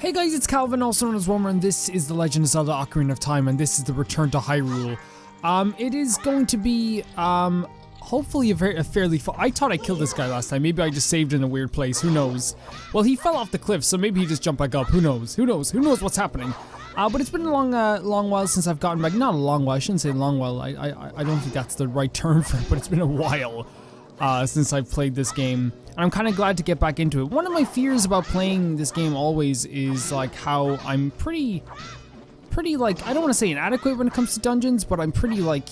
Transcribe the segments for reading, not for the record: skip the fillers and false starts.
Hey guys, it's Calvin, also known as Wormer, and this is The Legend of Zelda Ocarina of Time, and this is the return to Hyrule. It is going to be, hopefully a fairly I thought I killed this guy last time. Maybe I just saved in a weird place, who knows? Well, he fell off the cliff, so maybe he just jumped back up, who knows? Who knows? Who knows what's happening? But it's been a long while since I've gotten back. Not a long while, I shouldn't say long while. I don't think that's the right term for it, but it's been a while since I've played this game. And I'm kind of glad to get back into it. One of my fears about playing this game always is like how I'm pretty like, I don't want to say inadequate when it comes to dungeons, but I'm pretty like,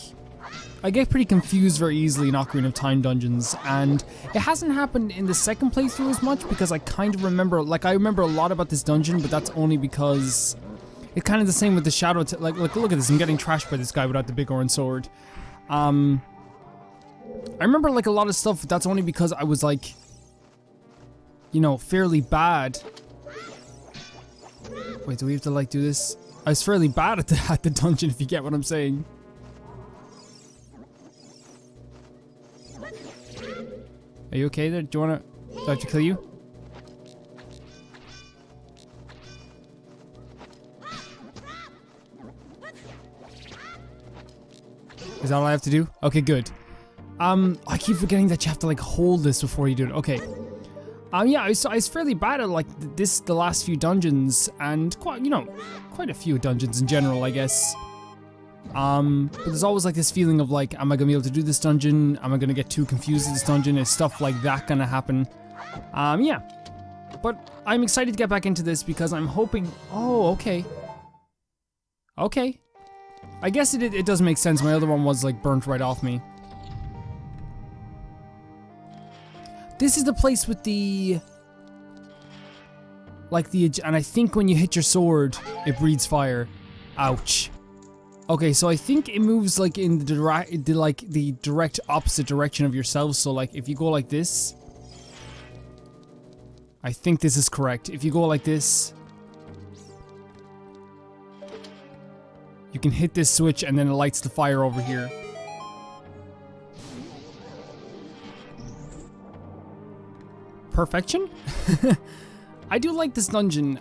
I get pretty confused very easily in Ocarina of Time dungeons, and it hasn't happened in the second playthrough as much because I kind of remember, like I remember a lot about this dungeon, but that's only because it's kind of the same with the shadow, like look at this, I'm getting trashed by this guy without the big orange sword. I remember like a lot of stuff, but that's only because I was like, you know, fairly bad. Wait, do we have to like do this? I was fairly bad at the dungeon, if you get what I'm saying. Are you okay there? Do I have to kill you? Is that all I have to do? Okay, good. I keep forgetting that you have to like hold this before you do it. Okay. Yeah, I was fairly bad at like the last few dungeons, and quite a few dungeons in general, I guess. But there's always like this feeling of like, am I gonna be able to do this dungeon? Am I gonna get too confused with this dungeon? Is stuff like that gonna happen? Yeah. But I'm excited to get back into this because I'm hoping. Oh, okay. Okay. I guess it does make sense. My other one was like burnt right off me. This is the place with the, and I think when you hit your sword, it breathes fire. Ouch. Okay, so I think it moves like in the direct opposite direction of yourself. So like if you go like this, I think this is correct. If you go like this, you can hit this switch and then it lights the fire over here. Perfection? I do like this dungeon.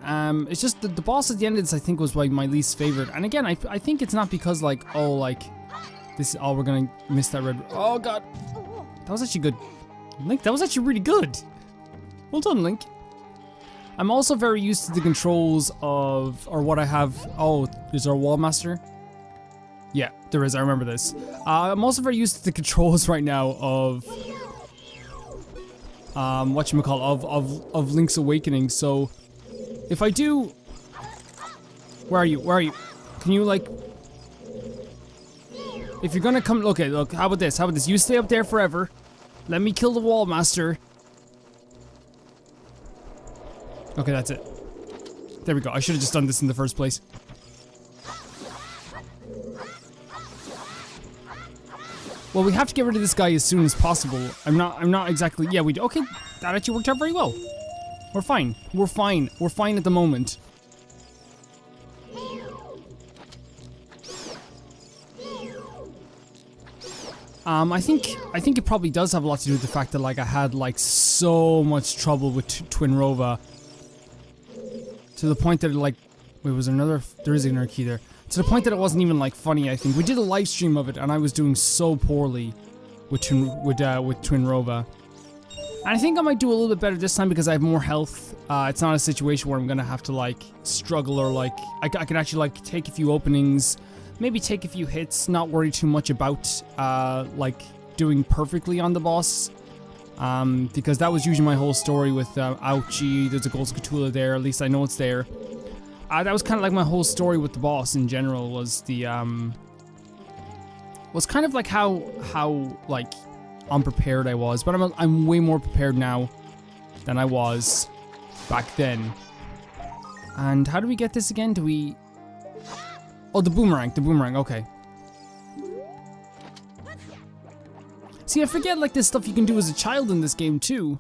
It's just the boss at the end of this I think was like my least favorite. And again, I think it's not because like, oh like, this, oh we're gonna miss that red, oh god. That was actually good. Link, that was actually really good. Well done, Link. I'm also very used to the controls of, or what I have, oh, is there a wall master? Yeah, there is, I remember this. I'm also very used to the controls right now of whatchamacallit, of Link's Awakening, so if I do, where are you, can you like, if you're gonna come, okay, look, how about this, you stay up there forever, let me kill the wall master. Okay, that's it, there we go. I should have just done this in the first place. Well, we have to get rid of this guy as soon as possible. I'm not exactly, yeah, okay, that actually worked out very well. We're fine at the moment. I think it probably does have a lot to do with the fact that like I had like so much trouble with Twinrova. To the point that like, wait, was there another, there is another key there. To the point that it wasn't even like funny, I think. We did a live stream of it and I was doing so poorly with Twinrova. And I think I might do a little bit better this time because I have more health. It's not a situation where I'm gonna have to like struggle or like, I can actually like take a few openings, maybe take a few hits, not worry too much about like doing perfectly on the boss. Because that was usually my whole story with ouchie, there's a gold scatula there, at least I know it's there. That was kind of like my whole story with the boss in general, was the, was kind of like how like unprepared I was, but I'm way more prepared now than I was back then. And how do we get this again? Do we, oh, the boomerang, okay. See, I forget like this stuff you can do as a child in this game too.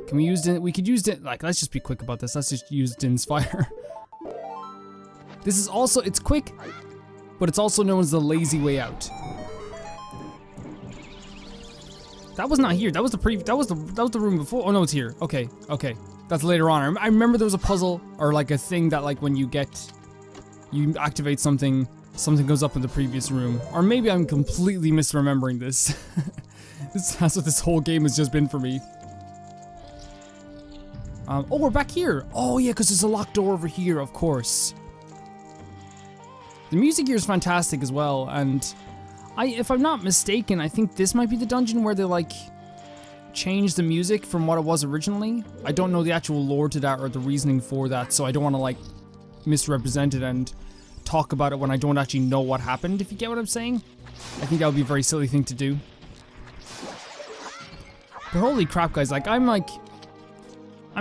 Can we use it? We could use it, like, let's just be quick about this. Let's just use Din's Fire. This is also, it's quick, but it's also known as the lazy way out. That was not here. That was the room before. Oh no, it's here. Okay. That's later on. I remember there was a puzzle or like a thing that like when you activate something, something goes up in the previous room. Or maybe I'm completely misremembering this. That's what this whole game has just been for me. Oh, we're back here. Oh yeah, because there's a locked door over here, of course. The music here is fantastic as well, and if I'm not mistaken, I think this might be the dungeon where they like changed the music from what it was originally. I don't know the actual lore to that or the reasoning for that, so I don't want to like misrepresent it and talk about it when I don't actually know what happened, if you get what I'm saying. I think that would be a very silly thing to do. But holy crap, guys, like I'm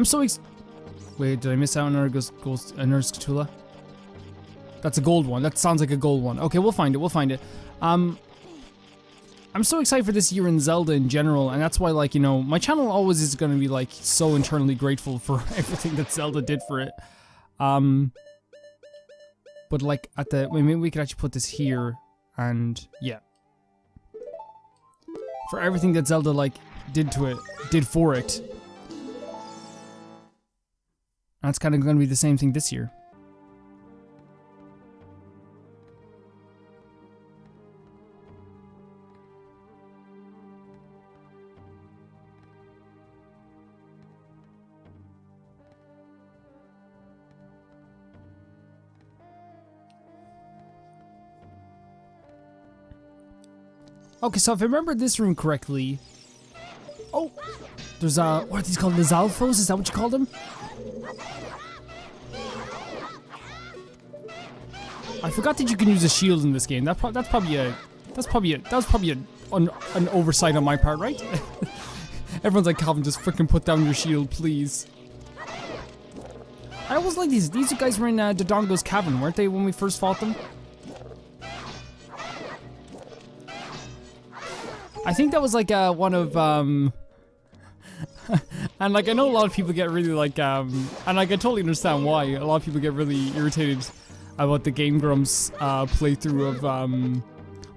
so wait, did I miss out on another Scatula? That's a gold one. That sounds like a gold one. Okay, we'll find it. We'll find it. I'm so excited for this year in Zelda in general, and that's why, like, you know, my channel always is going to be, like, so internally grateful for everything that Zelda did for it. But, like, wait, maybe we could actually put this here, and, yeah. For everything that Zelda, like, did for it. That's kind of going to be the same thing this year. Okay, so if I remember this room correctly... Oh! There's, what are these called? The Zalfos? Is that what you call them? I forgot that you can use a shield in this game. That was probably an oversight on my part, right? Everyone's like, Calvin, just freaking put down your shield, please. I always like these. These guys were in Dodongo's cabin, weren't they, when we first fought them? I think that was like one of and like I know a lot of people get really like and like I totally understand why a lot of people get really irritated about the Game Grumps playthrough of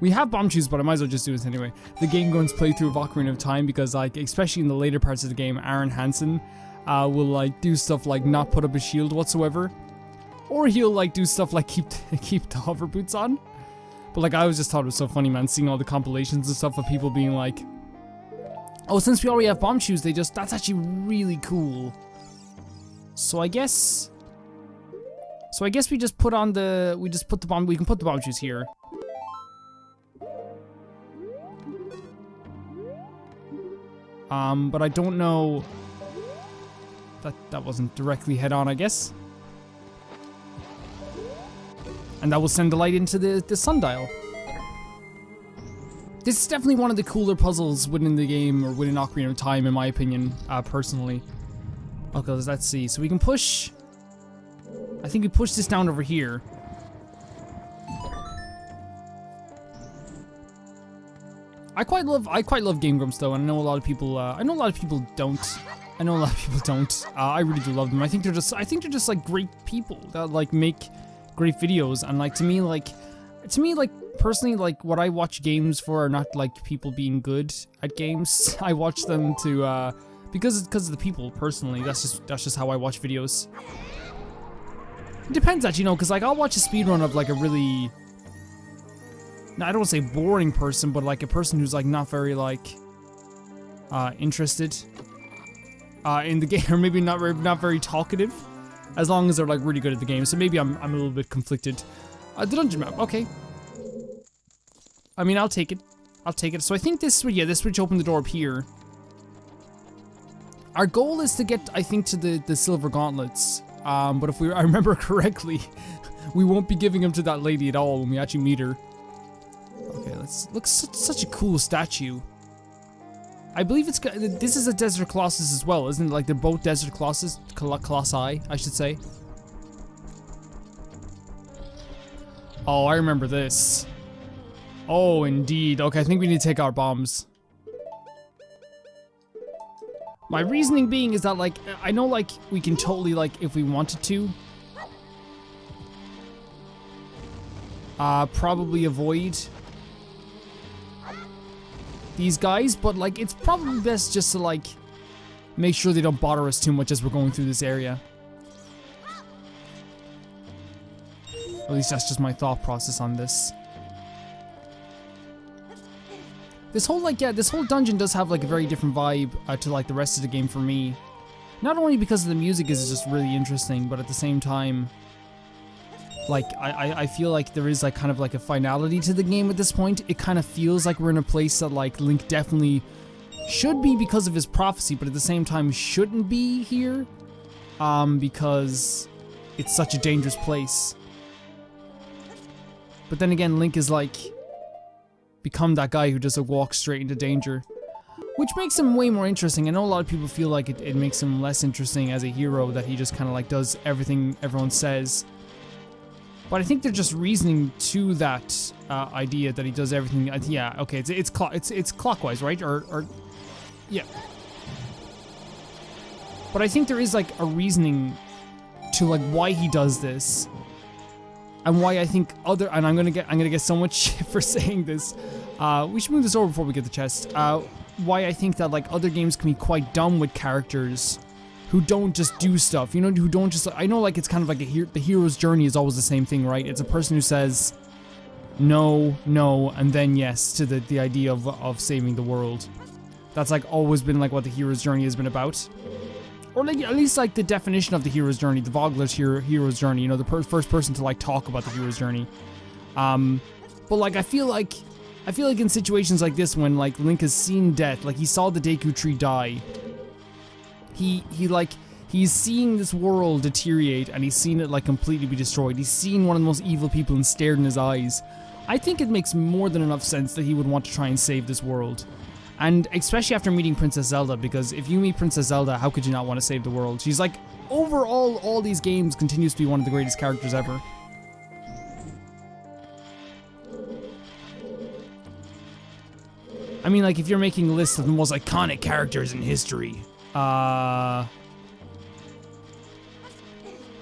we have bomb shoes, but I might as well just do this anyway. The Game Grumps playthrough of Ocarina of Time, because like especially in the later parts of the game, Aaron Hansen will like do stuff like not put up a shield whatsoever, or he'll like do stuff like keep the hover boots on. But like I always just thought it was so funny, man, seeing all the compilations and stuff of people being like, oh, since we already have bomb shoes, that's actually really cool. So I guess we just put on we can put the bomb shoes here. But I don't know, that wasn't directly head on, I guess. And that will send the light into the sundial. This is definitely one of the cooler puzzles within the game, or within Ocarina of Time, in my opinion, personally. Okay, let's see. So we can push... I think we push this down over here. I quite love Game Grumps though, and I know a lot of people don't. I really do love them. I think they're just like great people that like make great videos, and like to me personally, like what I watch games for are not like people being good at games. I watch them to because of the people. Personally, that's just how I watch videos. It depends, actually, you know, because like I'll watch a speedrun of like a really, I don't want to say boring person, but like a person who's like not very like interested in the game, or maybe not very talkative. As long as they're like really good at the game, so maybe I'm a little bit conflicted. The dungeon map, okay. I mean, I'll take it. So I think this switch opened the door up here. Our goal is to get, I think, to the silver gauntlets. But if I remember correctly, we won't be giving them to that lady at all when we actually meet her. Okay, looks such a cool statue. I believe this is a Desert Colossus as well, isn't it? Like they're both Desert Colossi, I should say. Oh, I remember this. Oh, indeed. Okay, I think we need to take our bombs. My reasoning being is that, like, I know, like, we can totally, like, if we wanted to, probably avoid these guys, but like it's probably best just to like make sure they don't bother us too much as we're going through this area. At least that's just my thought process on this. This whole, like, yeah, this whole dungeon does have, like, a very different vibe to, like, the rest of the game for me. Not only because the music is just really interesting, but at the same time, like, I feel like there is, like, kind of, like, a finality to the game at this point. It kind of feels like we're in a place that, like, Link definitely should be because of his prophecy, but at the same time shouldn't be here, because it's such a dangerous place. But then again, Link is, like, become that guy who just like, walks straight into danger, which makes him way more interesting. I know a lot of people feel like it makes him less interesting as a hero, that he just kind of like does everything everyone says. But I think they're just reasoning to that idea that he does everything. Yeah, okay, it's clockwise, right? Or yeah. But I think there is like a reasoning to like why he does this. And why I think and I'm gonna get so much shit for saying this. We should move this over before we get the chest. Why I think that like other games can be quite dumb with characters who don't just do stuff, you know, who don't just. I know like it's kind of like the hero's journey is always the same thing, right? It's a person who says no, no, and then yes to the idea of saving the world. That's like always been like what the hero's journey has been about. Or like at least like the definition of the hero's journey, the Vogler's hero's journey, you know, the first person to like talk about the hero's journey. But like I feel like in situations like this, when like Link has seen death, like he saw the Deku Tree die, he's seeing this world deteriorate, and he's seen it like completely be destroyed. He's seen one of the most evil people and stared in his eyes. I think it makes more than enough sense that he would want to try and save this world. And especially after meeting Princess Zelda, because if you meet Princess Zelda, how could you not want to save the world? She's like, overall, all these games continues to be one of the greatest characters ever. I mean, like, if you're making a list of the most iconic characters in history,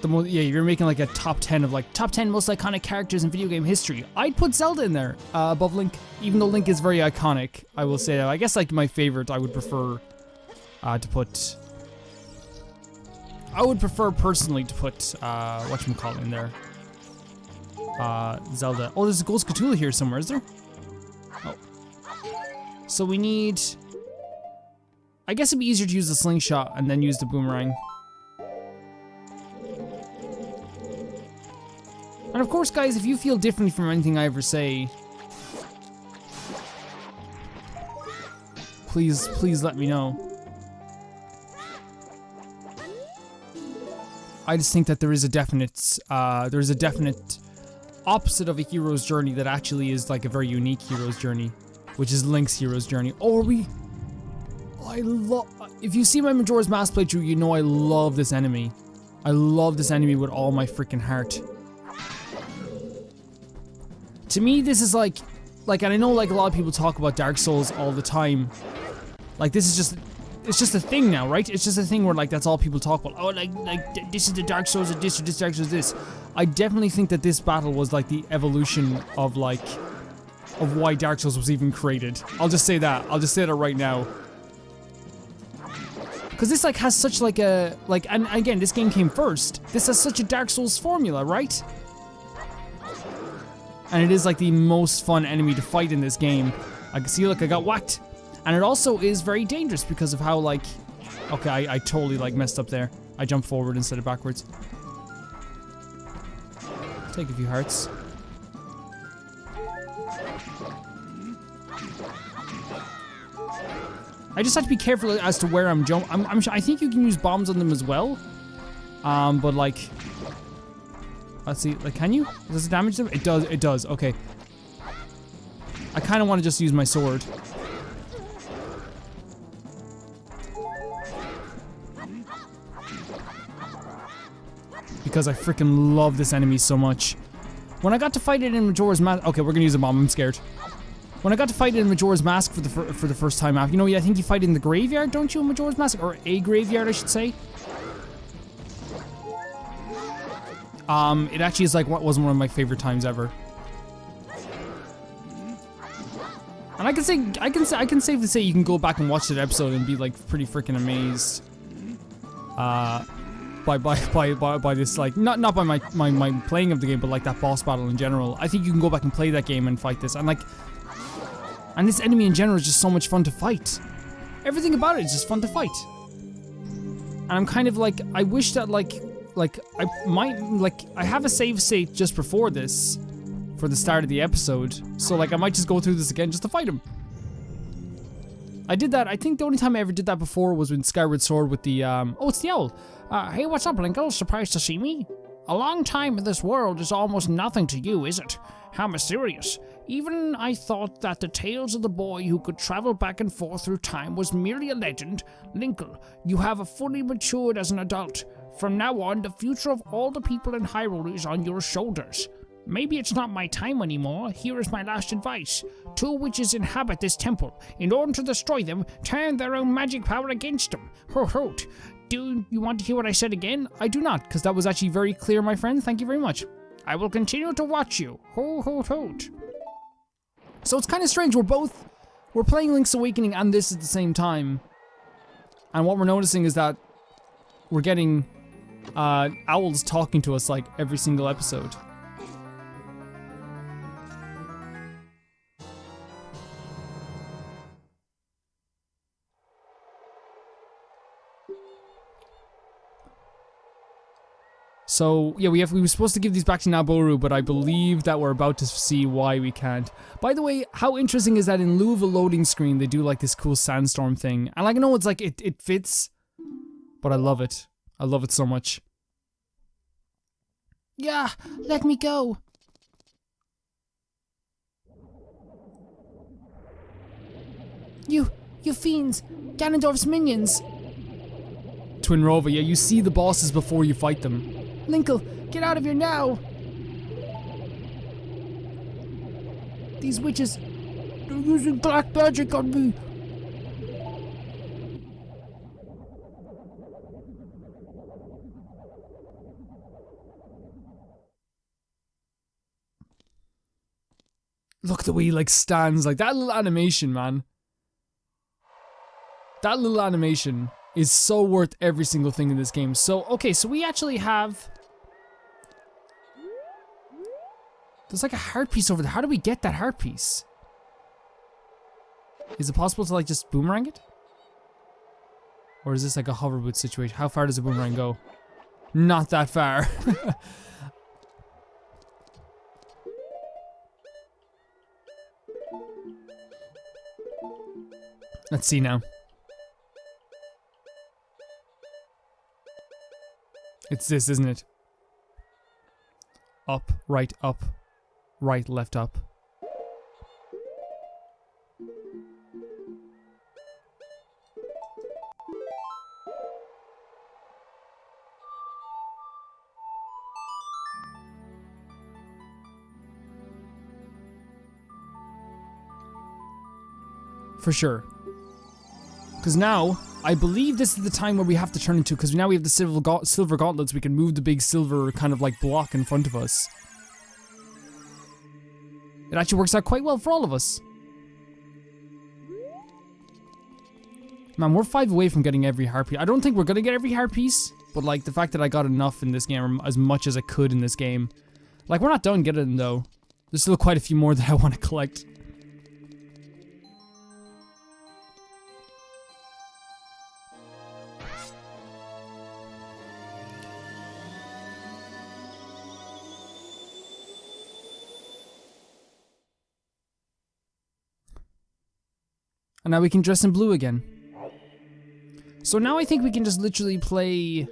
you're making like a top 10 of like top 10 most iconic characters in video game history, I'd put Zelda in there above Link, even though Link is very iconic. I will say, I guess like my favorite, I would prefer personally to put whatchamacallit in there, Zelda. Oh, there's a Ghost Cthulhu here somewhere, is there? Oh, so we need, I guess it'd be easier to use the slingshot and then use the boomerang. And of course, guys, if you feel differently from anything I ever say, please let me know. I just think that there is a definite opposite of a hero's journey that actually is like a very unique hero's journey, which is Link's hero's journey. Oh, if you see my Majora's Mask playthrough, you know I love this enemy. I love this enemy with all my freaking heart. To me, this is like, and I know like a lot of people talk about Dark Souls all the time. Like this is just, it's just a thing now, right? It's just a thing where like that's all people talk about. Oh, like this is the Dark Souls of this, or this Dark Souls this. I definitely think that this battle was like the evolution of why Dark Souls was even created. I'll just say that. I'll just say that right now. Because this like has such like a and again, this game came first. This has such a Dark Souls formula, right? And it is like the most fun enemy to fight in this game. I can see, like, I got whacked. And it also is very dangerous because of how, like... Okay, I totally, like, messed up there. I jumped forward instead of backwards. Take a few hearts. I just have to be careful as to where I'm jumping. I think you can use bombs on them as well. But, like... Let's see, like, can you? Does it damage them? It does, okay. I kind of want to just use my sword. Because I freaking love this enemy so much. When I got to fight it in Majora's Mask... Okay, we're gonna use a bomb, I'm scared. When I got to fight it in Majora's Mask for the first time out, you know, I think you fight it in the graveyard, don't you, in Majora's Mask? Or a graveyard, I should say. It actually is like what was one of my favorite times ever. And I can safely say you can go back and watch that episode and be like pretty freaking amazed. By this, like, not by my playing of the game, but like that boss battle in general. I think you can go back and play that game and fight this, and like, and this enemy in general is just so much fun to fight. Everything about it is just fun to fight. And I'm kind of like, I wish that I have a save state just before this, for the start of the episode. So like I might just go through this again just to fight him. I did that, I think the only time I ever did that before was with Skyward Sword with the, oh, it's the owl. Hey, what's up, Linkle? Surprised to see me? A long time in this world is almost nothing to you, is it? How mysterious. Even I thought that the tales of the boy who could travel back and forth through time was merely a legend. Linkle, you have fully matured as an adult. From now on, the future of all the people in Hyrule is on your shoulders. Maybe it's not my time anymore. Here is my last advice. 2 witches inhabit this temple. In order to destroy them, turn their own magic power against them. Ho ho. Do you want to hear what I said again? I do not, because that was actually very clear, my friend. Thank you very much. I will continue to watch you. Ho ho ho. So it's kind of strange. We're playing Link's Awakening and this at the same time. And what we're noticing is that we're getting owls talking to us like every single episode. So, yeah, we were supposed to give these back to Naboru, but I believe that we're about to see why we can't. By the way, how interesting is that in lieu of a loading screen, they do like this cool sandstorm thing. And like, I know it's like, it fits, but I love it. I love it so much. Yeah, let me go. You fiends, Ganondorf's minions. Twinrova, yeah, you see the bosses before you fight them. Linkle, get out of here now! These witches, they're using black magic on me! Look the way he like stands, like that little animation, man. That little animation is so worth every single thing in this game. So, okay, so we actually have... There's like a heart piece over there. How do we get that heart piece? Is it possible to like just boomerang it? Or is this like a hover boot situation? How far does a boomerang go? Not that far. Let's see now. It's this, isn't it? Up, right, left, up. For sure. Because now, I believe this is the time where we have to turn into, because now we have the silver gauntlets, we can move the big silver kind of like block in front of us. It actually works out quite well for all of us. Man, we're 5 away from getting every heart piece. I don't think we're gonna get every heart piece, but like the fact that I got enough in this game, or as much as I could in this game. Like, we're not done getting them though. There's still quite a few more that I want to collect. And now we can dress in blue again. So now I think we can just literally play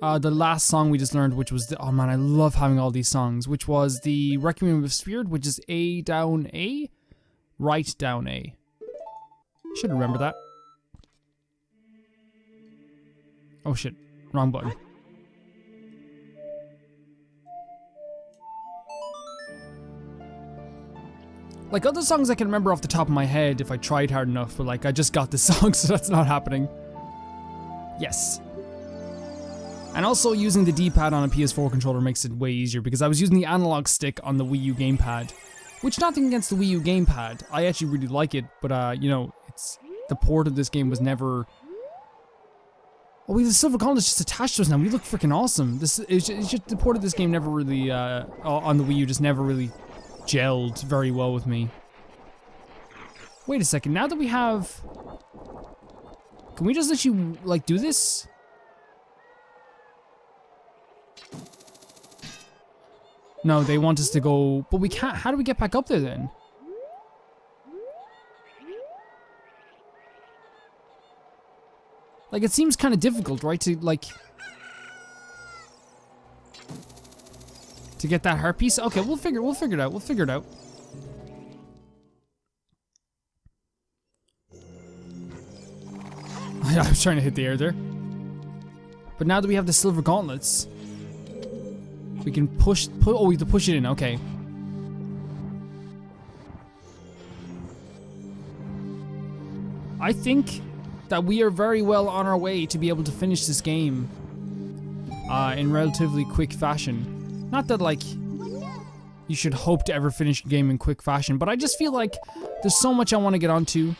the last song we just learned, which was the, oh man, I love having all these songs, which was the Requiem of Spirit, which is A down A, right down A. Should remember that. Oh shit, wrong button. Like, other songs I can remember off the top of my head if I tried hard enough, but like, I just got this song, so that's not happening. Yes. And also, using the D-pad on a PS4 controller makes it way easier, because I was using the analog stick on the Wii U gamepad, Which, nothing against the Wii U gamepad. I actually really like it, but you know, it's the port of this game was never. Oh wait, the silver gauntlets just attached to us now. We look freaking awesome. It's just the port of this game never really on the Wii U just never really gelled very well with me. Wait a second. Now that we have, can we just let you like do this? No, they want us to go, but we can't. How do we get back up there then? Like, it seems kind of difficult, right? To get that heart piece. Okay, we'll figure it out. We'll figure it out. I was trying to hit the air there. But now that we have the silver gauntlets, we can push. Oh, we have to push it in. Okay. I think that we are very well on our way to be able to finish this game in relatively quick fashion. Not that, like, you should hope to ever finish a game in quick fashion, but I just feel like there's so much I want to get onto.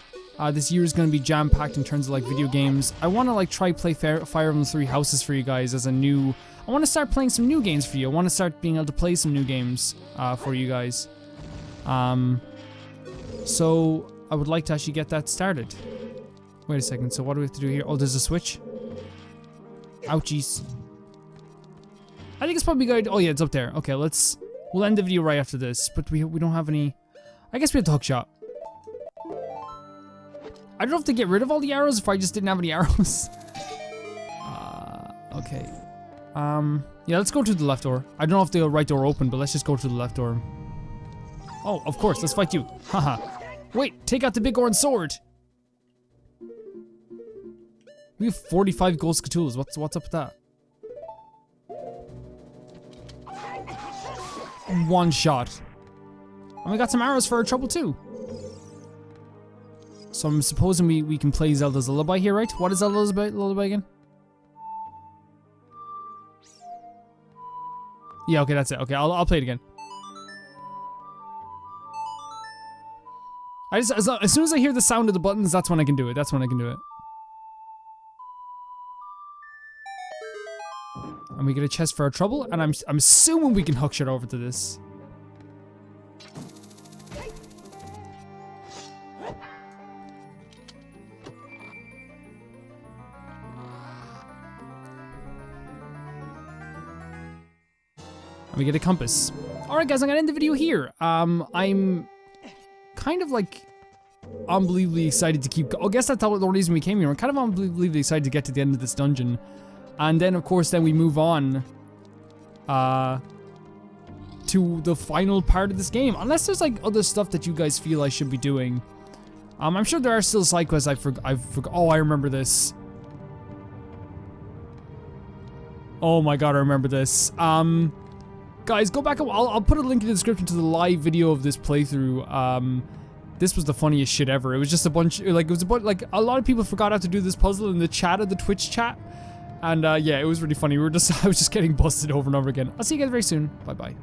This year is going to be jam-packed in terms of, like, video games. I want to, like, try play Fire Emblem 3 Houses for you guys as a new... I want to start playing some new games for you. I want to start being able to play some new games for you guys. So I would like to actually get that started. Wait a second, so what do we have to do here? Oh, there's a switch. Ouchies. I think it's probably good. Oh yeah, it's up there. Okay, we'll end the video right after this, but we don't have any... I guess we have to hook shot. I don't know if to get rid of all the arrows if I just didn't have any arrows. Okay. Yeah, let's go to the left door. I don't know if the right door opened, but let's just go to the left door. Oh, of course, let's fight you. Haha. Wait, take out the big orange sword. We have 45 gold Scatullas. What's up with that? One shot. And we got some arrows for our trouble too. So I'm supposing we can play Zelda's Lullaby here, right? What is Zelda's Lullaby again? Yeah, okay, that's it. Okay, I'll play it again. As soon as I hear the sound of the buttons, that's when I can do it. That's when I can do it. And we get a chest for our trouble, and I'm assuming we can hook shit over to this. And we get a compass. Alright guys, I'm gonna end the video here. I'm kind of like unbelievably excited to keep I guess that's the reason we came here. I'm kind of unbelievably excited to get to the end of this dungeon. And then of course then we move on to the final part of this game. Unless there's like other stuff that you guys feel I should be doing. I'm sure there are still side quests I've forgot. Oh, I remember this. Oh my god, I remember this. Guys, go back. I'll put a link in the description to the live video of this playthrough. This was the funniest shit ever. It was just a bunch, like, a lot of people forgot how to do this puzzle in the chat of the Twitch chat. And yeah, it was really funny. I was just getting busted over and over again. I'll see you guys very soon. Bye bye.